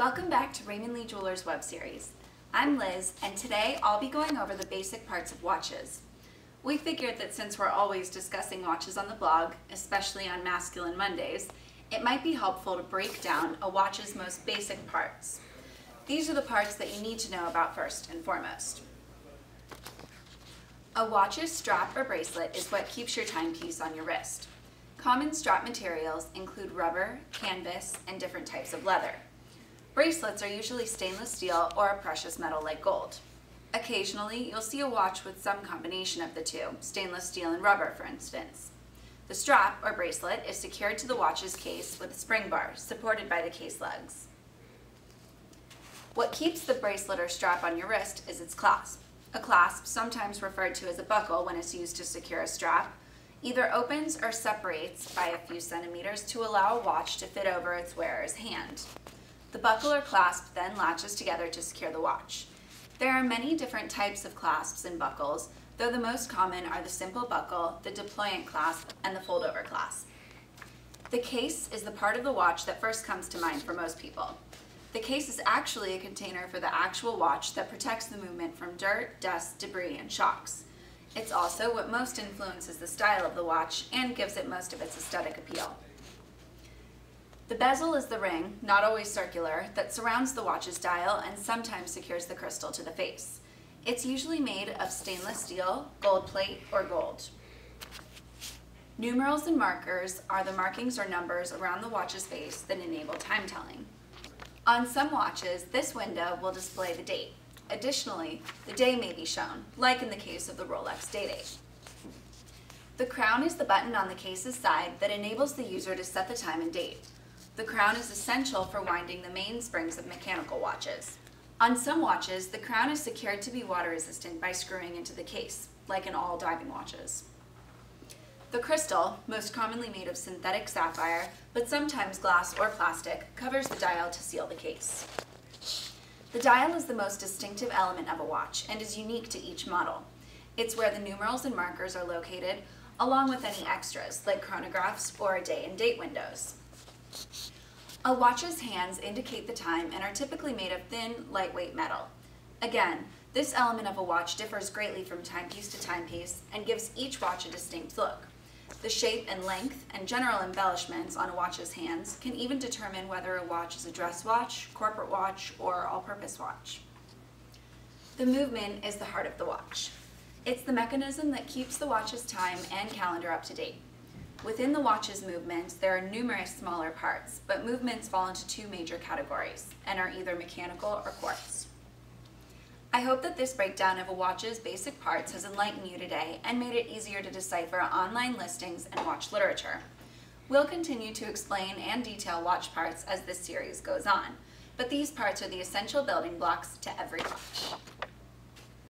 Welcome back to Raymond Lee Jewelers web series. I'm Liz, and today I'll be going over the basic parts of watches. We figured that since we're always discussing watches on the blog, especially on Masculine Mondays, it might be helpful to break down a watch's most basic parts. These are the parts that you need to know about first and foremost. A watch's strap or bracelet is what keeps your timepiece on your wrist. Common strap materials include rubber, canvas, and different types of leather. Bracelets are usually stainless steel or a precious metal like gold. Occasionally, you'll see a watch with some combination of the two, stainless steel and rubber, for instance. The strap, or bracelet, is secured to the watch's case with a spring bar, supported by the case lugs. What keeps the bracelet or strap on your wrist is its clasp. A clasp, sometimes referred to as a buckle when it's used to secure a strap, either opens or separates by a few centimeters to allow a watch to fit over its wearer's hand. The buckle or clasp then latches together to secure the watch. There are many different types of clasps and buckles, though the most common are the simple buckle, the deployant clasp, and the fold-over clasp. The case is the part of the watch that first comes to mind for most people. The case is actually a container for the actual watch that protects the movement from dirt, dust, debris, and shocks. It's also what most influences the style of the watch and gives it most of its aesthetic appeal. The bezel is the ring, not always circular, that surrounds the watch's dial and sometimes secures the crystal to the face. It's usually made of stainless steel, gold plate, or gold. Numerals and markers are the markings or numbers around the watch's face that enable time telling. On some watches, this window will display the date. Additionally, the day may be shown, like in the case of the Rolex Day-Date. The crown is the button on the case's side that enables the user to set the time and date. The crown is essential for winding the mainsprings of mechanical watches. On some watches, the crown is secured to be water resistant by screwing into the case, like in all diving watches. The crystal, most commonly made of synthetic sapphire, but sometimes glass or plastic, covers the dial to seal the case. The dial is the most distinctive element of a watch and is unique to each model. It's where the numerals and markers are located, along with any extras, like chronographs or day and date windows. A watch's hands indicate the time and are typically made of thin, lightweight metal. Again, this element of a watch differs greatly from timepiece to timepiece and gives each watch a distinct look. The shape and length and general embellishments on a watch's hands can even determine whether a watch is a dress watch, corporate watch, or all-purpose watch. The movement is the heart of the watch. It's the mechanism that keeps the watch's time and calendar up to date. Within the watch's movements, there are numerous smaller parts, but movements fall into two major categories and are either mechanical or quartz. I hope that this breakdown of a watch's basic parts has enlightened you today and made it easier to decipher online listings and watch literature. We'll continue to explain and detail watch parts as this series goes on, but these parts are the essential building blocks to every watch.